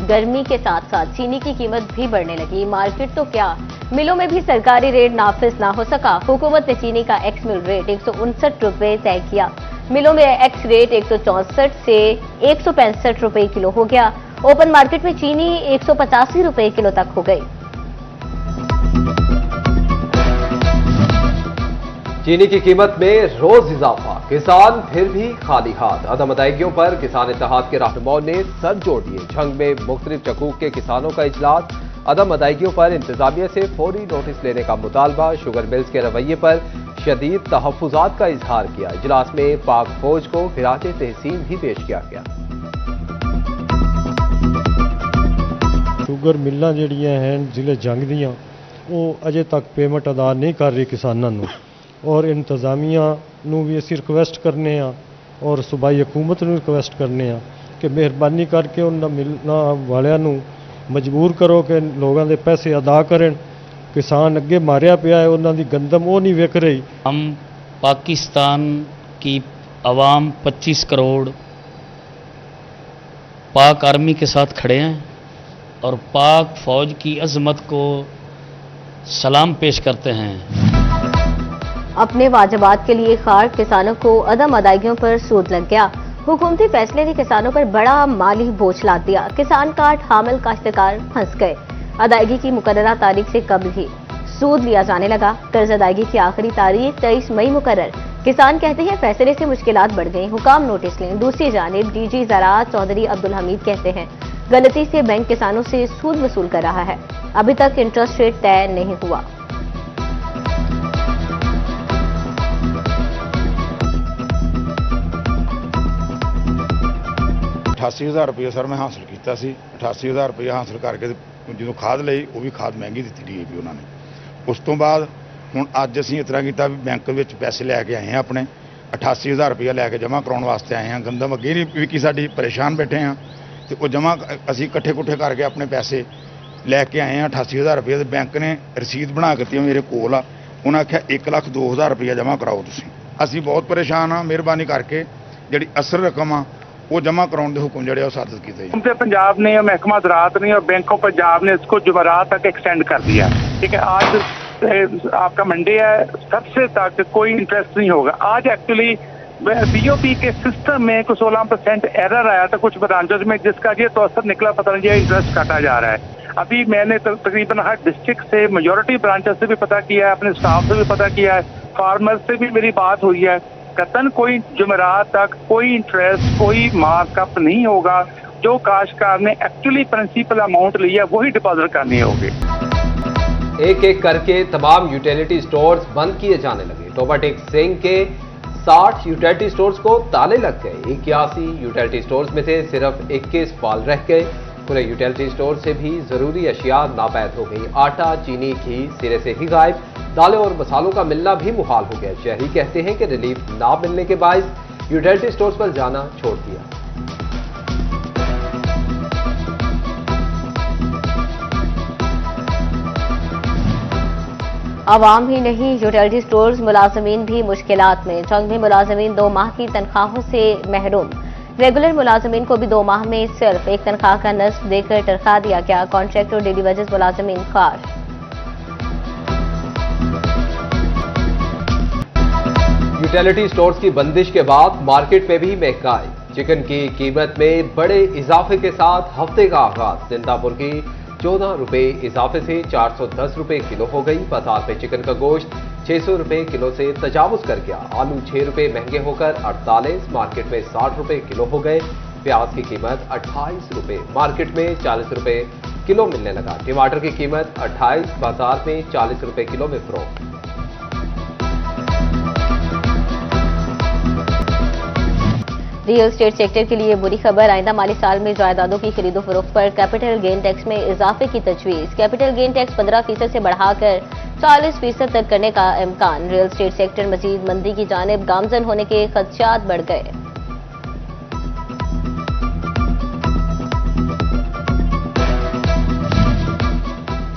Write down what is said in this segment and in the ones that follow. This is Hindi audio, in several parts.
गर्मी के साथ साथ चीनी की कीमत भी बढ़ने लगी। मार्केट तो क्या, मिलों में भी सरकारी रेट नाफिज ना हो सका। हुकूमत ने चीनी का एक्स मिल रेट 159 रुपए तय किया। मिलों में एक्स रेट 164 से 165 रुपए किलो हो गया। ओपन मार्केट में चीनी 185 रुपए किलो तक हो गई। चीनी की कीमत में रोज इजाफा, किसान फिर भी खाली हाथ। अदम अदायगियों पर किसान इत्तेहाद के रहनुमाओं ने सर जोड़ दिए। झंग में मुख्तलिफ चकूक के किसानों का इजलास। अदम अदायगियों पर इंतजामिया से फौरी नोटिस लेने का मुतालबा। शुगर मिल्स के रवैये पर शदीद तहफ्फुजात का इजहार किया। इजलास में पाक फौज को खिराज तहसीन भी पेश किया गया। शुगर मिल्लां जिहड़ियां हैं जिले जंग दियां ਉਹ ਅਜੇ तक पेमेंट अदा नहीं कर रही किसानों ਨੂੰ और इंतजामिया ਨੂੰ भी ਅਸੀਂ रिक्वेस्ट करने और सूबाई हुकूमत ਨੂੰ रिक्वेस्ट करने कि मेहरबानी करके उन्हां मिल्लां वालियां ਨੂੰ मजबूर करो कि लोगों के पैसे अदा करें। किसान अगे मारिया पिया है, उन्हां दी गंदम वो नहीं विक रही। हम पाकिस्तान की आवाम 25 करोड़ पाक आर्मी के साथ खड़े हैं और पाक फौज की अजमत को सलाम पेश करते हैं। अपने वाजबात के लिए खार किसानों को अदम अदायगियों पर सूद लग गया। हुकूमती फैसले ने किसानों पर बड़ा माली बोझ लाद दिया। किसान कार्ड हामिल काश्तकार फंस गए। अदायगी की मुकर्ररा तारीख से कब ही सूद लिया जाने लगा। कर्ज अदायगी की आखिरी तारीख 23 मई मुकर्रर। किसान कहते हैं फैसले से मुश्किलात बढ़ गई, हुकाम नोटिस लें। दूसरी जानिब डीजी ज़राअत चौधरी अब्दुल हमीद कहते हैं गलती से बैंक किसानों से सूद वसूल कर रहा है। अभी तक इंटरेस्ट रेट तय नहीं हुआ। 88,000 रुपये सर मैं हासिल किया। 88,000 रुपये हासिल करके जो खाद ली वो भी खाद महंगी दी DAP उन्होंने। उस तो बाद हूँ अज असी इतना किया भी बैंक में पैसे लैके आए हैं अपने 88,000 रुपया लैके जमा कराने वास्ते आए हैं। गंदम अगे नहीं विकी साडी, परेशान बैठे हैं तो वो जमा असी कट्ठे कुट्ठे करके अपने पैसे लैके आए हैं 88,000 रुपये। बैंक ने रसीद बना के मेरे कोल आ, उन्हें आख्या 1,02,000 रुपया जमा कराओ तुसीं। असी बहुत परेशान हाँ, मेहरबानी करके जी असल रकम आ वो जमा कराने के हुक्म जड़े सादत किए। पंजाब ने, महकमा ज़राअत ने और बैंक ऑफ पंजाब ने इसको जुमेरात तक एक्सटेंड कर दिया। ठीक है, आज आपका मंडे है, सबसे तक कोई इंटरेस्ट नहीं होगा। आज एक्चुअली BOP के सिस्टम में कुछ 16% एरर आया था कुछ ब्रांचेस में, जिसका ये तो असर निकला, पता नहीं इंटरेस्ट काटा जा रहा है। अभी मैंने तकरीबन हर डिस्ट्रिक्ट से मेजॉरिटी ब्रांचेस से भी पता किया है, अपने स्टाफ से भी पता किया है, फार्मर्स से भी मेरी बात हुई है। कतन कोई जुमेरात तक कोई इंटरेस्ट, कोई मार्कअप नहीं होगा। जो काश्तकार ने एक्चुअली प्रिंसिपल अमाउंट लिया वही डिपॉजिट करनी होगी। एक एक करके तमाम यूटिलिटी स्टोर्स बंद किए जाने लगे। टोबाटेक सिंह के 60 यूटिलिटी स्टोर्स को ताले लग गए। 81 यूटिलिटी स्टोर्स में से सिर्फ 21 फाल रह गए। पूरे यूटिलिटी स्टोर से भी जरूरी अशिया नापैद हो गई। आटा, चीनी, घी सिरे से ही गायब। दालें और मसालों का मिलना भी मुहाल हो गया। शहरी कहते हैं कि रिलीफ ना मिलने के बायस यूटिलिटी स्टोर्स पर जाना छोड़ दिया। आवाम ही नहीं, यूटिलिटी स्टोर्स मुलाजमीन भी मुश्किलात में। जंग में मुलाजमीन 2 माह की तनख्वाहों से महरूम। रेगुलर मुलाजमीन को भी 2 माह में सिर्फ एक तनख्वाह का नस्ब देकर तनख्वाह दिया गया। कॉन्ट्रैक्ट और डेली वेजेस मुलाजमीन खार। यूटिलिटी स्टोर्स की बंदिश के बाद मार्केट में भी महंगाई। चिकन की कीमत में बड़े इजाफे के साथ हफ्ते का आगाज। जिंदापुर की 14 रुपए इजाफे से 410 रुपए किलो हो गई। बाजार में चिकन का गोश्त 600 रुपए किलो से तजावुज कर गया। आलू 6 रुपए महंगे होकर 48, मार्केट में 60 रुपए किलो हो गए। प्याज की कीमत 28 रुपए, मार्केट में 40 रुपए किलो मिलने लगा। टमाटर की कीमत 28, बाजार में 40 रुपए किलो में फरोख्त। रियल एस्टेट सेक्टर के लिए बुरी खबर। आइंदा माली साल में जायदादों की खरीदो फरोख्त पर कैपिटल गेन टैक्स में इजाफे की तजवीज। कैपिटल गेन टैक्स 15% से बढ़ाकर 40% तक करने का इम्कान। रियल एस्टेट सेक्टर मजीद मंदी की जानिब गामजन होने के खदशात बढ़ गए।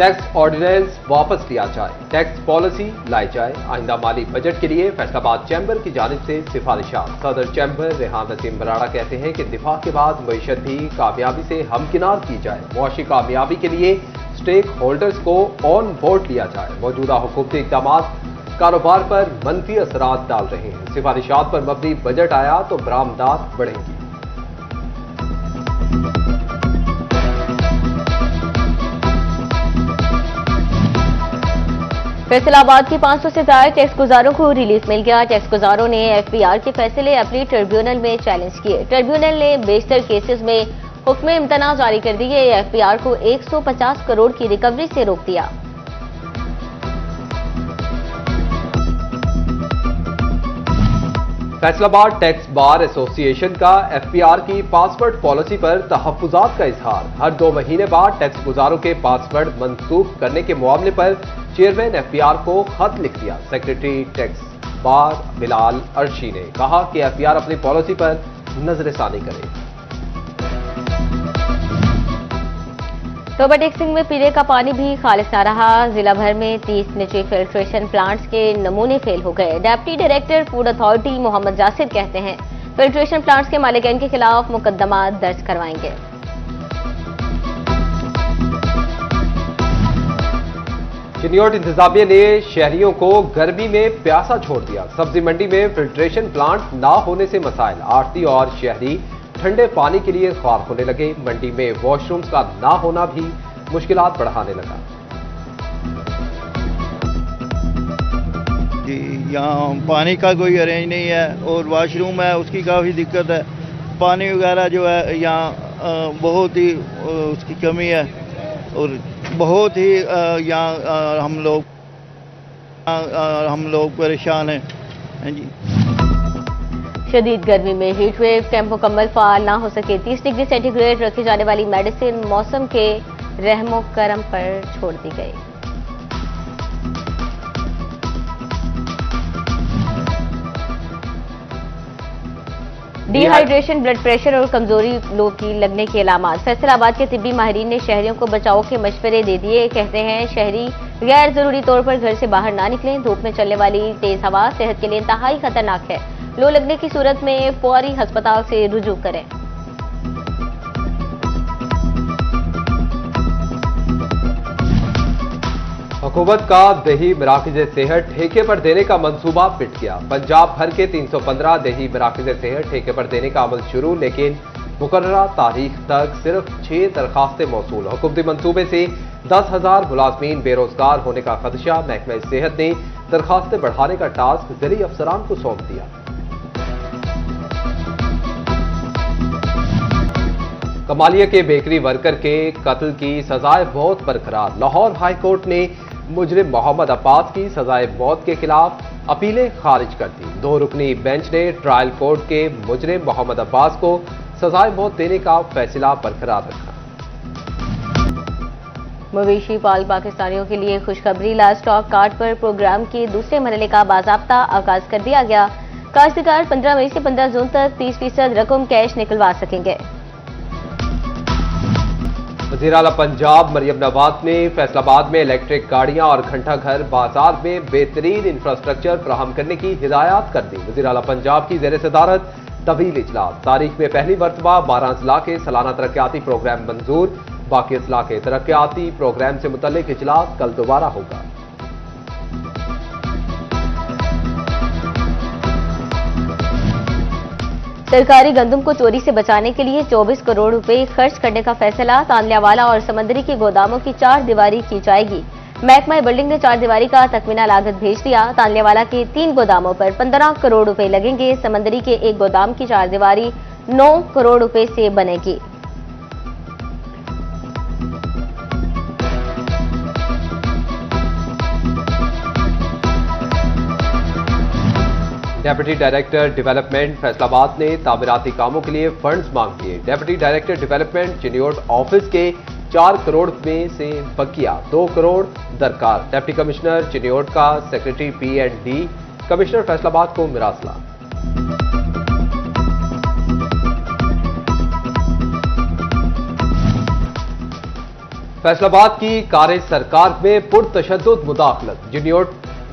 टैक्स ऑर्डिनेंस वापस लिया जाए, टैक्स पॉलिसी लाई जाए। आइंदा माली बजट के लिए फैसलाबाद चैम्बर की जानिब से सिफारिशात। सदर चैम्बर रेहान वसीम बराड़ा कहते हैं कि दिफा के बाद मईशत भी कामयाबी से हमकिनार की जाए। मुआशी कामयाबी के लिए स्टेक होल्डर्स को ऑन बोर्ड लिया जाए। मौजूदा हुकूमती इक़दाम कारोबार पर मनफी असरात डाल रहे हैं। सिफारिशात पर मबनी बजट आया तो बरामदात बढ़ेंगी। फैसलाबाद के 500 से ज्यादा टैक्स गुजारों को रिलीफ मिल गया। टैक्स गुजारों ने एफपीआर के फैसले अपनी ट्रिब्यूनल में चैलेंज किए। ट्रिब्यूनल ने बेशतर केसेस में हुक्म इम्तना जारी कर दिए। एफपीआर को 150 करोड़ की रिकवरी से रोक दिया। फैसलाबाद टैक्स बार एसोसिएशन का एफपीआर की पासवर्ड पॉलिसी पर तहफ्फुजात का इजहार। हर 2 महीने बाद टैक्स गुजारों के पासवर्ड मनसूख करने के मामले पर चेयरमैन एफपीआर को खत लिख दिया। Secretary tax bar Bilal Arshi ने कहा कि एफपीआर अपनी पॉलिसी पर नजरसानी करे। टोबाटेक्सिंग में पीने का पानी भी खालिस न रहा। जिला भर में 30 निजी फिल्ट्रेशन प्लांट्स के नमूने फेल हो गए। Deputy director food authority Mohammad Jasid कहते हैं फिल्ट्रेशन प्लांट्स के मालिकान के खिलाफ मुकदमा दर्ज करवाएंगे। चिन्योट इंतजामिया ने शहरियों को गर्मी में प्यासा छोड़ दिया। सब्जी मंडी में फिल्ट्रेशन प्लांट ना होने से मसाइल। आड़ती और शहरी ठंडे पानी के लिए ख्वार होने लगे। मंडी में वॉशरूम्स का ना होना भी मुश्किलात बढ़ाने लगा। जी, यहाँ पानी का कोई अरेंज नहीं है और वॉशरूम है उसकी काफ़ी दिक्कत है। पानी वगैरह जो है यहाँ बहुत ही उसकी कमी है और बहुत ही यहाँ हम लोग परेशान हैं जी। शदीद गर्मी में हीट वेव कैंप मुकम्मल फाल ना हो सके। 30 डिग्री सेंटीग्रेड रखी जाने वाली मेडिसिन मौसम के रहमो करम पर छोड़ दी गई। डिहाइड्रेशन, ब्लड प्रेशर और कमजोरी लो की लगने के अलामात। फैसलाबाद के तिब्बी माहिरीन ने शहरियों को बचाव के मशवरे दे दिए। कहते हैं शहरी गैर जरूरी तौर पर घर से बाहर ना निकलें। धूप में चलने वाली तेज हवा सेहत के लिए इंतहाई खतरनाक है। लो लगने की सूरत में फौरी अस्पताल से रुजू करें। हुकूमत का दही मराकज़ सेहत ठेके पर देने का मंसूबा पिट गया। पंजाब भर के 315 दही मराकज़ सेहत ठेके पर देने का अमल शुरू, लेकिन मुकर्ररा तारीख तक सिर्फ 6 दरखास्तें मौसूल। हुकूमती मंसूबे से 10,000 मुलाजमीन बेरोजगार होने का खदशा। महकमा सेहत ने दरखास्तें बढ़ाने का टास्क ज़िली अफसरान को सौंप दिया। कमालिया के बेकरी वर्कर के कत्ल की सजाए मौत बरकरार। लाहौर हाई कोर्ट ने मुजरिम मोहम्मद अब्बास की सजाए मौत के खिलाफ अपीलें खारिज कर दी। 2 रुकनी बेंच ने ट्रायल कोर्ट के मुजरिम मोहम्मद अब्बास को सजाए मौत देने का फैसला बरकरार रखा। मवेशी पाल पाकिस्तानियों के लिए खुशखबरी। लाइव स्टॉक कार्ड पर प्रोग्राम के दूसरे मरहले का बाज़ाब्ता आगाज कर दिया गया। काश्तकार 15 मई से 15 जून तक 30% रकम कैश निकलवा सकेंगे। वज़ीर आला पंजाब मरियम नवाज ने फैसलाबाद में इलेक्ट्रिक गाड़ियां और घंटा घर बाजार में बेहतरीन इंफ्रास्ट्रक्चर फराहम करने की हिदायत कर दी। वज़ीर आला पंजाब की ज़ेर सदारत तवील इजलास। तारीख में पहली मरतबा 12 अजला के सालाना तरक्याती प्रोग्राम मंजूर। बाकी अजला के तरक्याती प्रोग्राम से मुतल्लिक इजलास कल दोबारा होगा। सरकारी गंदम को चोरी से बचाने के लिए 24 करोड़ रुपए खर्च करने का फैसला। तांलियावाला और समंदरी के गोदामों की 4 दीवारी की जाएगी। महकमा बिल्डिंग ने 4 दीवारी का तखमीना लागत भेज दिया। तांलियावाला के 3 गोदामों पर 15 करोड़ रुपए लगेंगे। समंदरी के एक गोदाम की 4 दीवारी 9 करोड़ रुपए से बनेगी। डेप्यूटी डायरेक्टर डेवलपमेंट फैसलाबाद ने तामीराती कामों के लिए फंड्स मांग लिए। Deputy director development Chiniot office के 4 करोड़ में से बकिया 2 करोड़ दरकार। डिप्टी कमिश्नर चिन्योट का सेक्रेटरी P&D कमिश्नर फैसलाबाद को मिरासला। फैसलाबाद की कारे सरकार में पुरतशद्दुद मुदाखलत।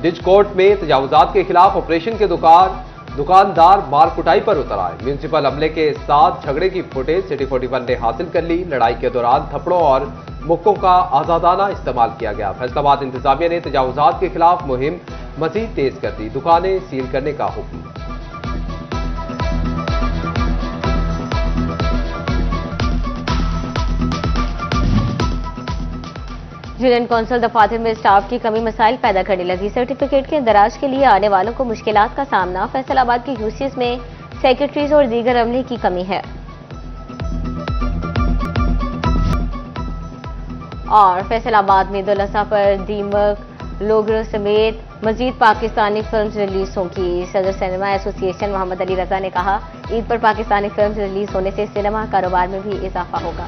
जिज कोर्ट में तजावुजात के खिलाफ ऑपरेशन के दुकानदार मार कुटाई पर उतर आए। म्यूनिसिपल अमले के साथ झगड़े की फुटेज सिटी 41 ने हासिल कर ली। लड़ाई के दौरान थप्पड़ों और मुक्कों का आजादाना इस्तेमाल किया गया। फैसलाबाद इंतजामिया ने तजावुजात के खिलाफ मुहिम मजीद तेज कर दी। दुकानें सील करने का हुक्म। यूनियन कौंसिल दफातर में स्टाफ की कमी मसाइल पैदा करने लगी। सर्टिफिकेट के इंदराज के लिए आने वालों को मुश्किलात का सामना। फैसलाबाद की यूसीएस में सेक्रेटरीज और दीगर अमले की कमी है। और फैसलाबाद में ईद-उल अज़हा पर दीमक, लोगरों समेत मजीद पाकिस्तानी फिल्म रिलीज होंगी। सदर सिनेमा एसोसिएशन मोहम्मद अली रजा ने कहा, ईद पर पाकिस्तानी फिल्म रिलीज होने से सिनेमा कारोबार में भी इजाफा होगा।